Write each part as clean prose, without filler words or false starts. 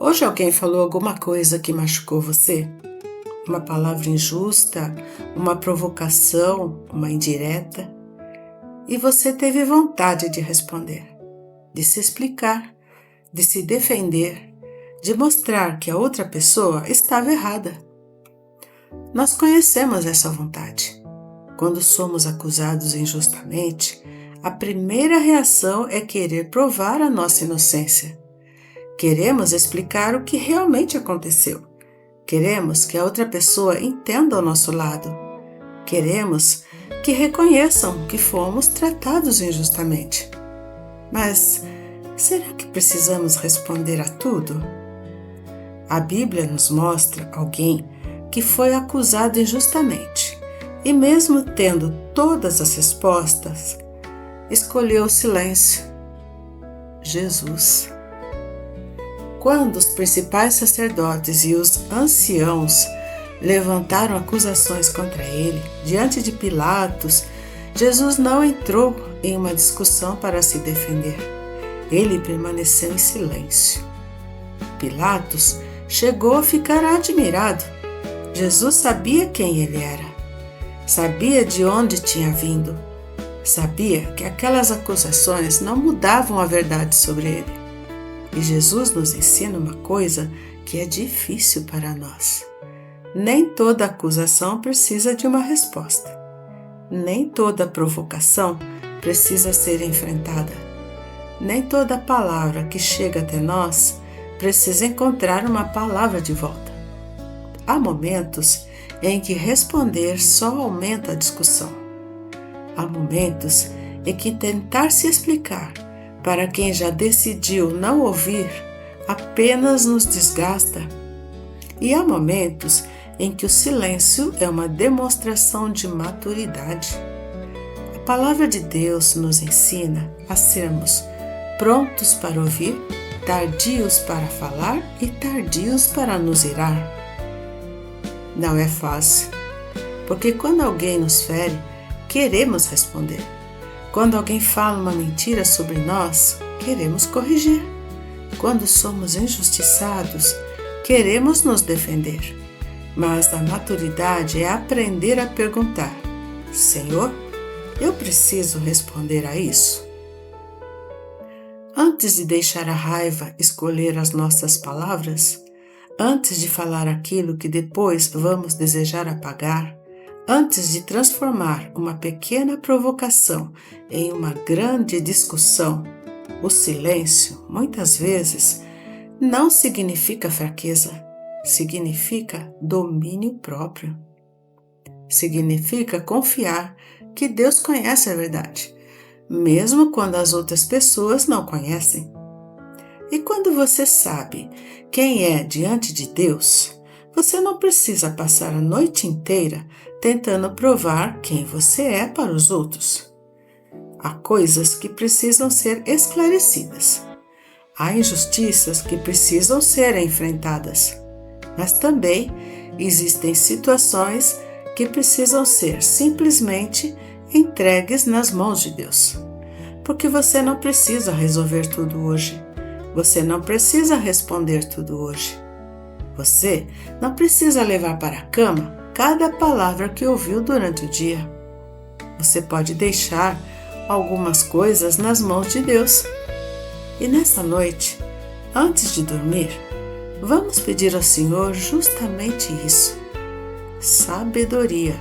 Hoje alguém falou alguma coisa que machucou você? Uma palavra injusta, uma provocação, uma indireta? E você teve vontade de responder, de se explicar, de se defender, de mostrar que a outra pessoa estava errada. Nós conhecemos essa vontade. Quando somos acusados injustamente, a primeira reação é querer provar a nossa inocência. Queremos explicar o que realmente aconteceu. Queremos que a outra pessoa entenda o nosso lado. Queremos que reconheçam que fomos tratados injustamente. Mas será que precisamos responder a tudo? A Bíblia nos mostra alguém que foi acusado injustamente e, mesmo tendo todas as respostas, escolheu o silêncio. Jesus. Quando os principais sacerdotes e os anciãos levantaram acusações contra ele diante de Pilatos, Jesus não entrou em uma discussão para se defender. Ele permaneceu em silêncio. Pilatos chegou a ficar admirado. Jesus sabia quem ele era, sabia de onde tinha vindo, sabia que aquelas acusações não mudavam a verdade sobre ele. E Jesus nos ensina uma coisa que é difícil para nós. Nem toda acusação precisa de uma resposta. Nem toda provocação precisa ser enfrentada. Nem toda palavra que chega até nós precisa encontrar uma palavra de volta. Há momentos em que responder só aumenta a discussão. Há momentos em que tentar se explicar para quem já decidiu não ouvir apenas nos desgasta. E há momentos em que o silêncio é uma demonstração de maturidade. A palavra de Deus nos ensina a sermos prontos para ouvir, tardios para falar e tardios para nos irar. Não é fácil, porque quando alguém nos fere, queremos responder. Quando alguém fala uma mentira sobre nós, queremos corrigir. Quando somos injustiçados, queremos nos defender. Mas a maturidade é aprender a perguntar: Senhor, eu preciso responder a isso? Antes de deixar a raiva escolher as nossas palavras, antes de falar aquilo que depois vamos desejar apagar, antes de transformar uma pequena provocação em uma grande discussão, o silêncio, muitas vezes, não significa fraqueza, significa domínio próprio. Significa confiar que Deus conhece a verdade, mesmo quando as outras pessoas não conhecem. E quando você sabe quem é diante de Deus, você não precisa passar a noite inteira tentando provar quem você é para os outros. Há coisas que precisam ser esclarecidas. Há injustiças que precisam ser enfrentadas. Mas também existem situações que precisam ser simplesmente entregues nas mãos de Deus. Porque você não precisa resolver tudo hoje. Você não precisa responder tudo hoje. Você não precisa levar para a cama cada palavra que ouviu durante o dia. Você pode deixar algumas coisas nas mãos de Deus. E nesta noite, antes de dormir, vamos pedir ao Senhor justamente isso: sabedoria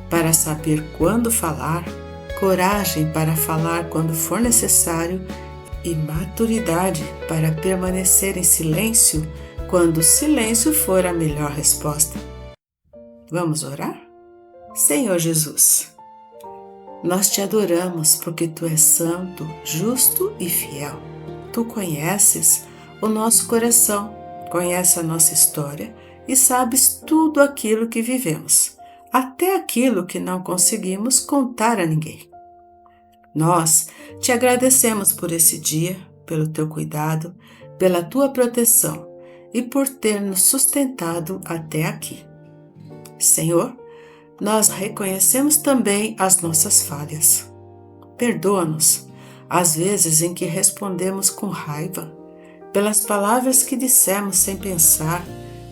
para saber quando falar, coragem para falar quando for necessário e maturidade para permanecer em silêncio quando o silêncio for a melhor resposta. Vamos orar? Senhor Jesus, nós te adoramos porque Tu és santo, justo e fiel. Tu conheces o nosso coração, conheces a nossa história e sabes tudo aquilo que vivemos, até aquilo que não conseguimos contar a ninguém. Nós te agradecemos por esse dia, pelo Teu cuidado, pela Tua proteção e por ter nos sustentado até aqui. Senhor, nós reconhecemos também as nossas falhas. Perdoa-nos, às vezes em que respondemos com raiva, pelas palavras que dissemos sem pensar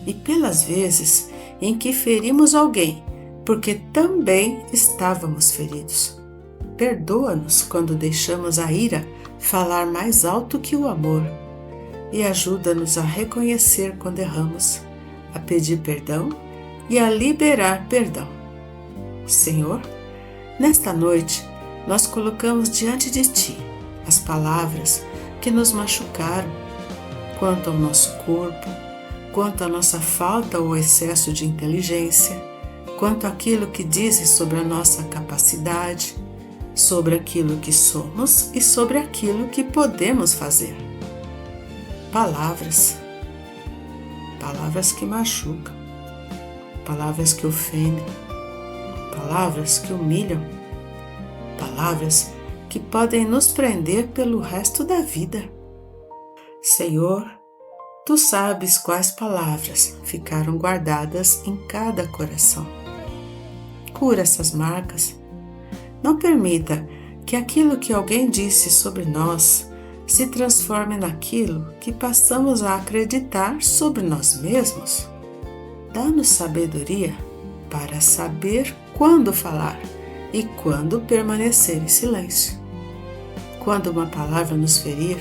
e pelas vezes em que ferimos alguém, porque também estávamos feridos. Perdoa-nos quando deixamos a ira falar mais alto que o amor e ajuda-nos a reconhecer quando erramos, a pedir perdão e a liberar perdão. Senhor, nesta noite nós colocamos diante de Ti as palavras que nos machucaram, quanto ao nosso corpo, quanto à nossa falta ou excesso de inteligência, quanto àquilo que dizes sobre a nossa capacidade, sobre aquilo que somos e sobre aquilo que podemos fazer. Palavras que machucam, palavras que ofendem, palavras que humilham, palavras que podem nos prender pelo resto da vida. Senhor, Tu sabes quais palavras ficaram guardadas em cada coração. Cura essas marcas. Não permita que aquilo que alguém disse sobre nós se transforme naquilo que passamos a acreditar sobre nós mesmos. Dá-nos sabedoria para saber quando falar e quando permanecer em silêncio. Quando uma palavra nos ferir,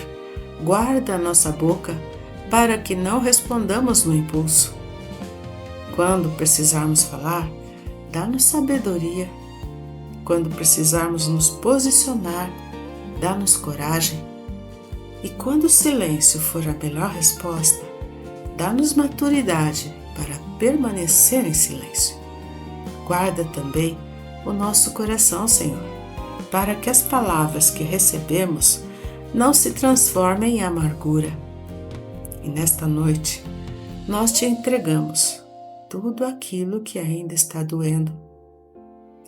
guarda a nossa boca para que não respondamos no impulso. Quando precisarmos falar, dá-nos sabedoria. Quando precisarmos nos posicionar, dá-nos coragem. E quando o silêncio for a melhor resposta, dá-nos maturidade para permanecer em silêncio. Guarda também o nosso coração, Senhor, para que as palavras que recebemos não se transformem em amargura. E nesta noite, nós Te entregamos tudo aquilo que ainda está doendo.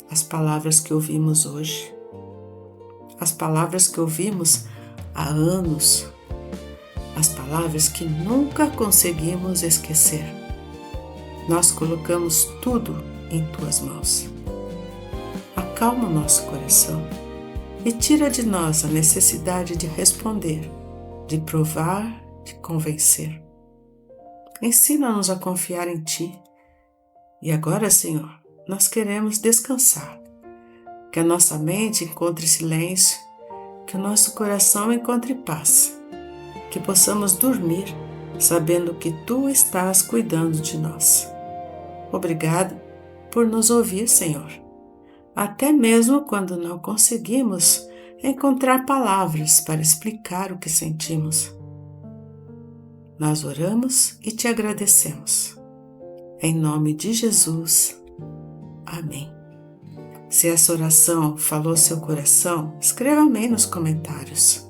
As palavras que ouvimos hoje, as palavras que ouvimos há anos, as palavras que nunca conseguimos esquecer. Nós colocamos tudo em Tuas mãos. Acalma o nosso coração e tira de nós a necessidade de responder, de provar, de convencer. Ensina-nos a confiar em Ti. E agora, Senhor, nós queremos descansar. Que a nossa mente encontre silêncio, que o nosso coração encontre paz, que possamos dormir sabendo que Tu estás cuidando de nós. Obrigada por nos ouvir, Senhor, até mesmo quando não conseguimos encontrar palavras para explicar o que sentimos. Nós oramos e Te agradecemos. Em nome de Jesus. Amém. Se essa oração falou seu coração, escreva amém nos comentários.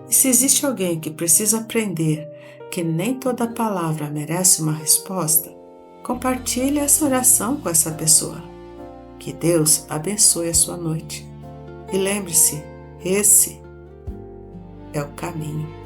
E se existe alguém que precisa aprender que nem toda palavra merece uma resposta, compartilhe essa oração com essa pessoa. Que Deus abençoe a sua noite. E lembre-se, esse é o caminho.